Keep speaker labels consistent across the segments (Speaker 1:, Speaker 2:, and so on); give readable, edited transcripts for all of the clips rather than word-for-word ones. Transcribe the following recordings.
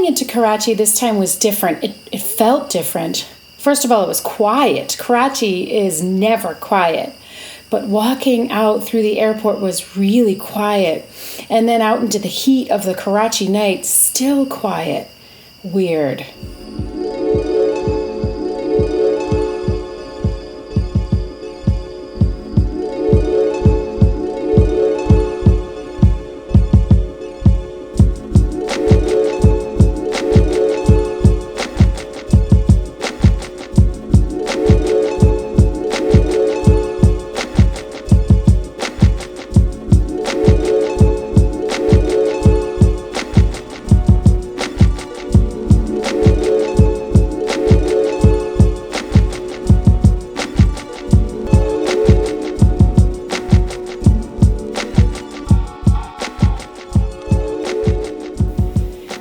Speaker 1: Coming into Karachi this time was different. It felt different. First of all, it was quiet. Karachi is never quiet. But walking out through the airport was really quiet. And then out into the heat of the Karachi night, still quiet. Weird.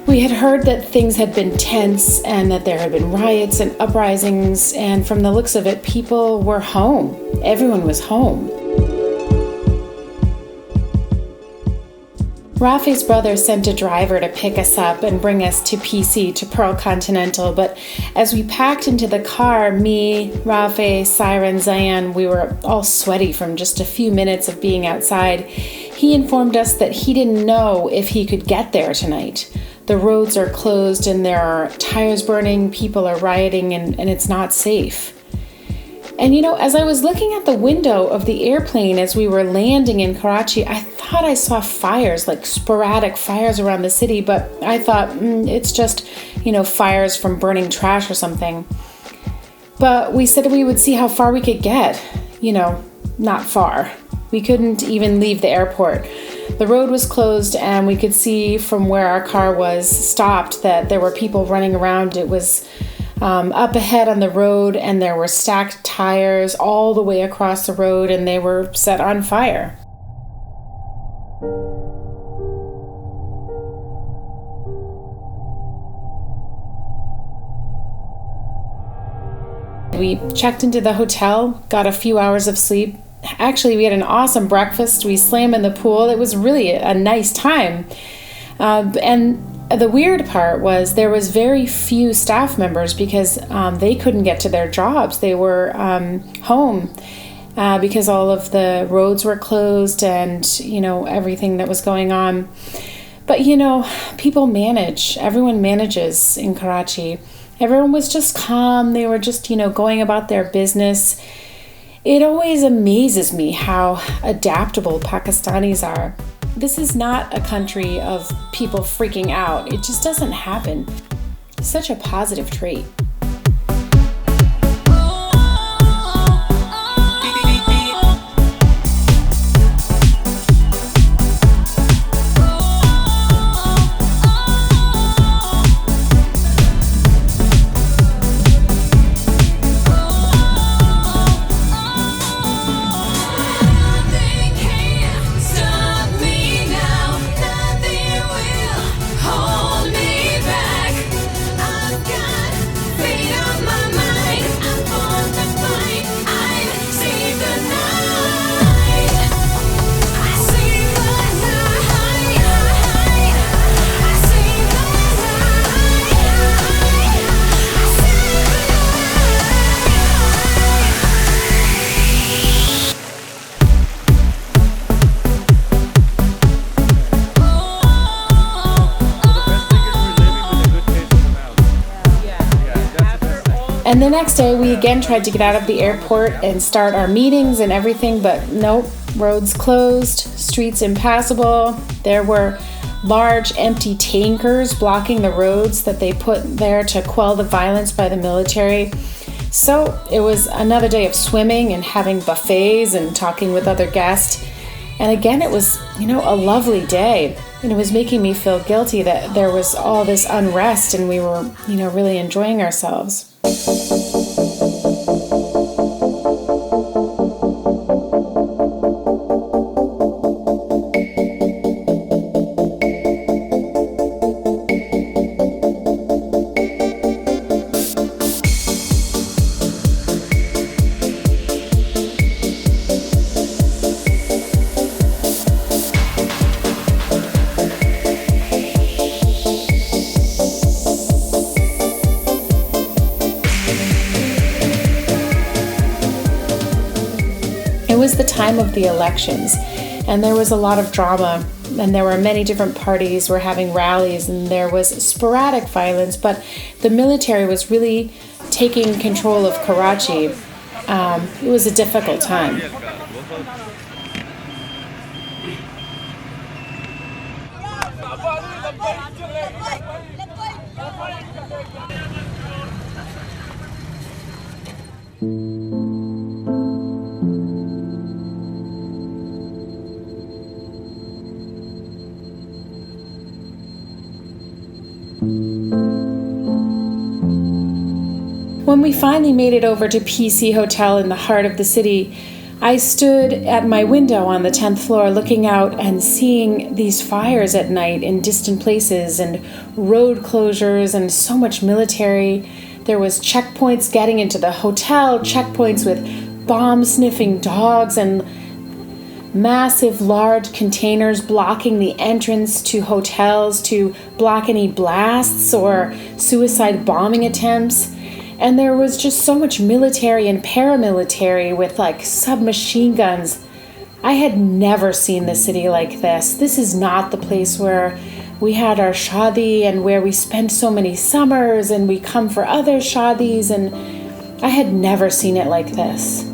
Speaker 1: We had heard that things had been tense and that there had been riots and uprisings, and from the looks of it, people were home. Everyone was home. Rafay's brother sent a driver to pick us up and bring us to PC, to Pearl Continental, but as we packed into the car, me, Rafay, Siren, Zayan, we were all sweaty from just a few minutes of being outside. He informed us that he didn't know if he could get there tonight. The roads are closed and there are tires burning, people are rioting, and it's not safe. And as I was looking at the window of the airplane as we were landing in Karachi, I thought I saw fires, like sporadic fires around the city, but I thought it's just, fires from burning trash or something. But we said we would see how far we could get. Not far. We couldn't even leave the airport. The road was closed and we could see from where our car was stopped that there were people running around. It was up ahead on the road and there were stacked tires all the way across the road and they were set on fire. We checked into the hotel, got a few hours of sleep. Actually, we had an awesome breakfast. We swam in the pool. It was really a nice time. And the weird part was there was very few staff members because they couldn't get to their jobs. They were home because all of the roads were closed and, everything that was going on. But, people manage. Everyone manages in Karachi. Everyone was just calm. They were just, going about their business. It always amazes me how adaptable Pakistanis are. This is not a country of people freaking out. It just doesn't happen. It's such a positive trait. And the next day, we again tried to get out of the airport and start our meetings and everything, but nope, roads closed, streets impassable. There were large empty tankers blocking the roads that they put there to quell the violence by the military. So it was another day of swimming and having buffets and talking with other guests. And again, it was, a lovely day. And it was making me feel guilty that there was all this unrest and we were, really enjoying ourselves. was the time of the elections, and there was a lot of drama, and there were many different parties were having rallies, and there was sporadic violence, but the military was really taking control of Karachi. It was a difficult time. When we finally made it over to PC Hotel in the heart of the city, I stood at my window on the 10th floor looking out and seeing these fires at night in distant places and road closures and so much military. There was checkpoints getting into the hotel, checkpoints with bomb-sniffing dogs and massive large containers blocking the entrance to hotels to block any blasts or suicide bombing attempts. And there was just so much military and paramilitary with like submachine guns. I had never seen the city like this. This is not the place where we had our shadi and where we spent so many summers and we come for other shadis, and I had never seen it like this.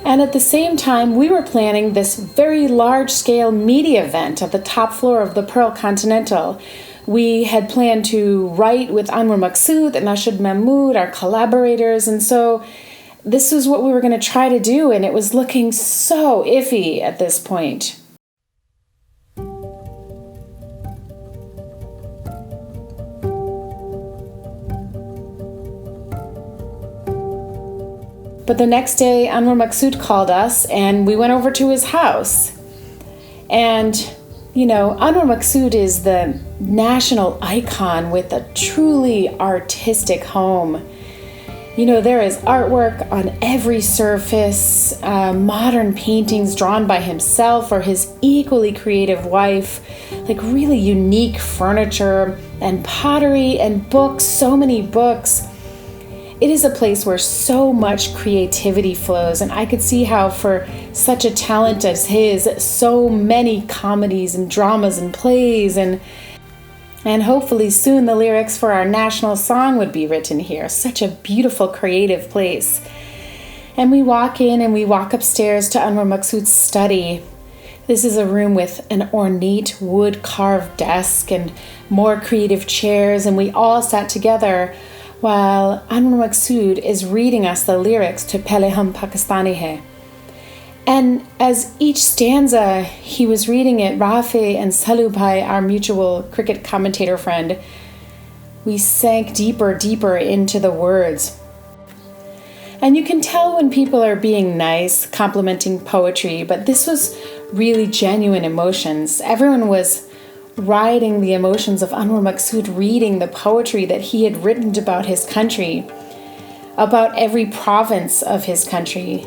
Speaker 1: And at the same time, we were planning this very large-scale media event at the top floor of the Pearl Continental. We had planned to write with Anwaar Maqsood and Ashaad Mehmood, our collaborators, and so this was what we were going to try to do, and it was looking so iffy at this point. But the next day, Anwaar Maqsood called us, and we went over to his house. And, you know, Anwaar Maqsood is the national icon with a truly artistic home. You know, there is artwork on every surface, modern paintings drawn by himself or his equally creative wife, like really unique furniture and pottery and books, so many books. It is a place where so much creativity flows, and I could see how for such a talent as his, so many comedies and dramas and plays, and hopefully soon the lyrics for our national song would be written here. Such a beautiful, creative place. And we walk in and we walk upstairs to Anwaar Maqsood's study. This is a room with an ornate wood-carved desk and more creative chairs, and we all sat together while Anwaar Maqsood is reading us the lyrics to Pehle Hum Pakistani Hai. And as each stanza, he was reading it, Rafay and Salu Bhai, our mutual cricket commentator friend, we sank deeper into the words. And you can tell when people are being nice, complimenting poetry, but this was really genuine emotions. Everyone was riding the emotions of Anwaar Maqsood reading the poetry that he had written about his country, about every province of his country.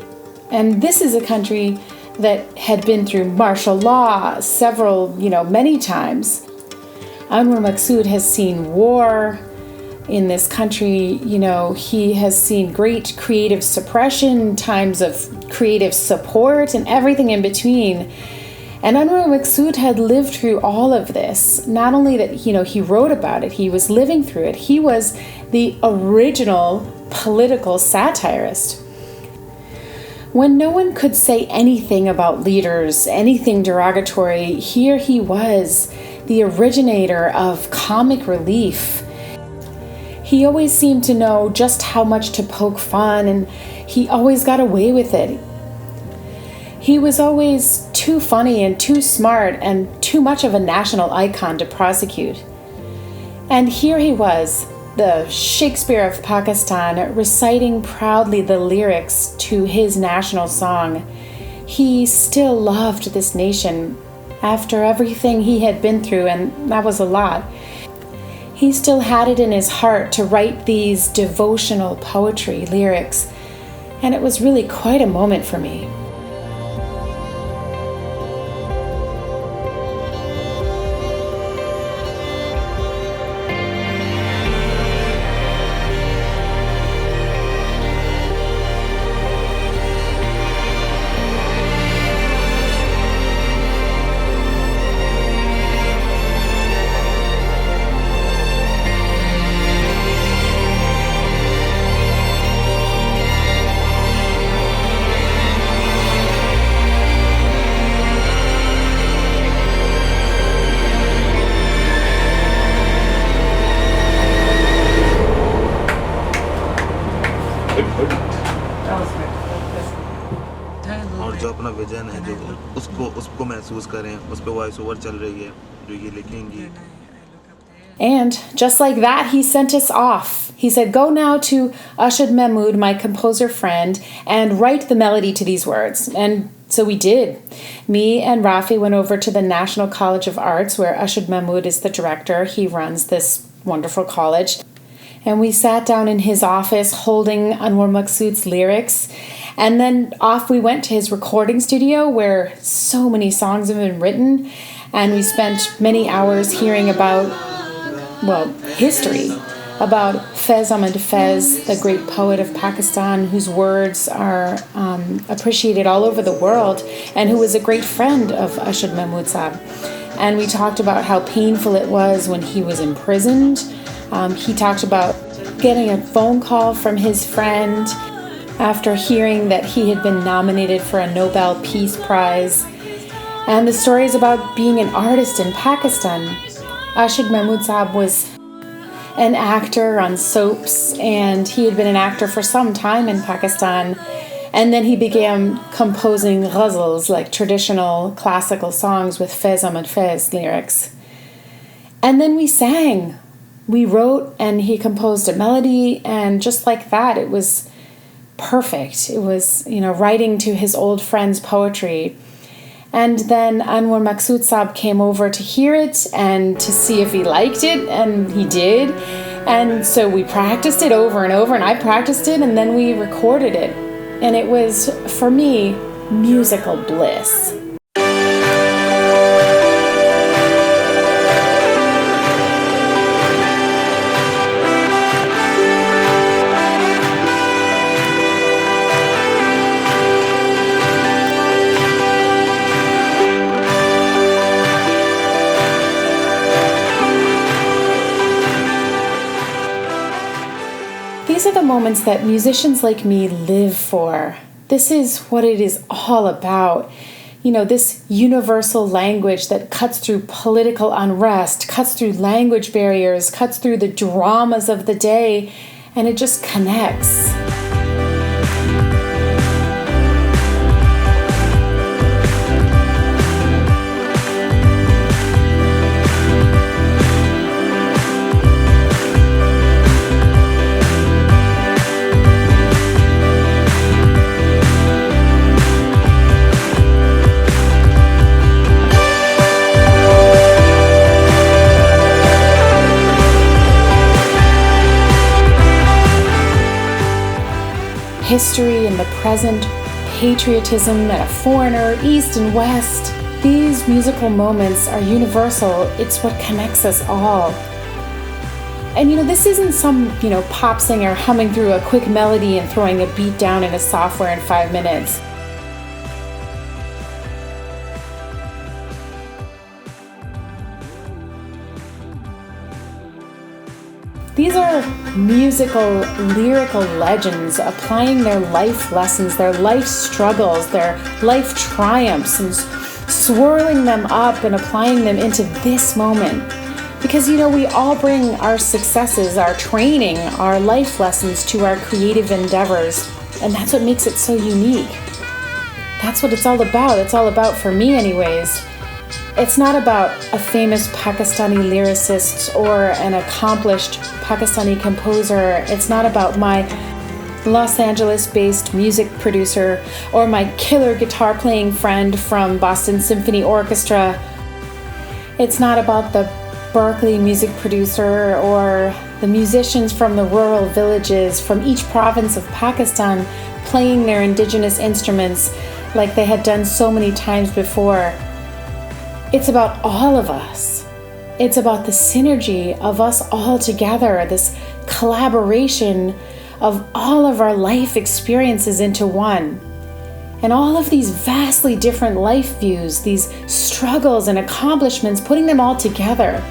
Speaker 1: And this is a country that had been through martial law many times. Anwaar Maqsood has seen war in this country. You know, he has seen great creative suppression, times of creative support, and everything in between. And Anwaar Maqsood had lived through all of this. Not only that, he wrote about it, he was living through it. He was the original political satirist. When no one could say anything about leaders, anything derogatory, here he was, the originator of comic relief. He always seemed to know just how much to poke fun, and he always got away with it. He was always too funny and too smart and too much of a national icon to prosecute. And here he was, the Shakespeare of Pakistan, reciting proudly the lyrics to his national song. He still loved this nation after everything he had been through, and that was a lot. He still had it in his heart to write these devotional poetry lyrics, and it was really quite a moment for me.
Speaker 2: और जो अपना vision है जो उसको महसूस करें, उस पे वॉइस ओवर चल रही है जो ये लिखेंगी.
Speaker 1: And just like that, he sent us off. He said, go now to Ashaad Mehmood, my composer friend, and write the melody to these words. And so we did. Me and Rafay went over to the National College of Arts, where Ashaad Mehmood is the director. He runs this wonderful college. And we sat down in his office holding Anwar Maqsood's lyrics. And then off we went to his recording studio where so many songs have been written. And we spent many hours hearing about, history. About Faiz Ahmad Faiz, the great poet of Pakistan, whose words are appreciated all over the world, and who was a great friend of Ashaad Mehmood Saab. And we talked about how painful it was when he was imprisoned. He talked about getting a phone call from his friend after hearing that he had been nominated for a Nobel Peace Prize. And the stories about being an artist in Pakistan. Ashaad Mehmood Saab was an actor on soaps, and he had been an actor for some time in Pakistan. And then he began composing ghazals, like traditional classical songs with Faiz Ahmad Faiz lyrics. And then we sang. We wrote, and he composed a melody, and just like that, it was perfect. It was, writing to his old friend's poetry. And then Anwar Maqsood Saab came over to hear it and to see if he liked it, and he did. And so we practiced it over and over, and I practiced it, and then we recorded it. And it was, for me, musical bliss. These are the moments that musicians like me live for. This is what it is all about. This universal language that cuts through political unrest, cuts through language barriers, cuts through the dramas of the day, and it just connects. History and the present, patriotism and a foreigner, East and West. These musical moments are universal. It's what connects us all. And this isn't some, pop singer humming through a quick melody and throwing a beat down in a software in 5 minutes. These are musical, lyrical legends applying their life lessons, their life struggles, their life triumphs, and swirling them up and applying them into this moment. Because, we all bring our successes, our training, our life lessons to our creative endeavors, and that's what makes it so unique. That's what it's all about. It's all about, for me anyways. It's not about a famous Pakistani lyricist or an accomplished Pakistani composer. It's not about my Los Angeles-based music producer or my killer guitar-playing friend from Boston Symphony Orchestra It's not about the Berkeley music producer or the musicians from the rural villages from each province of Pakistan playing their indigenous instruments like they had done so many times before. It's about all of us. It's about the synergy of us all together, this collaboration of all of our life experiences into one. And all of these vastly different life views, these struggles and accomplishments, putting them all together.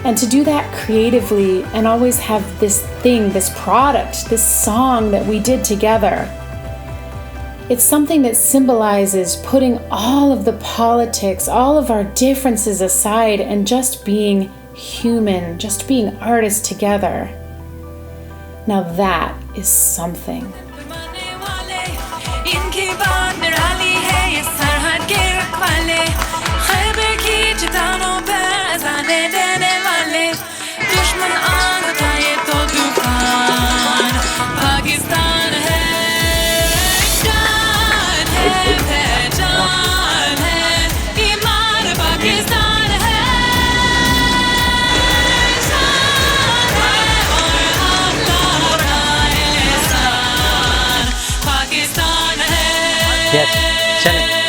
Speaker 1: And to do that creatively and always have this thing, this product, this song that we did together. It's something that symbolizes putting all of the politics, all of our differences aside and just being human, just being artists together. Now that is something.
Speaker 3: Yes, challenge.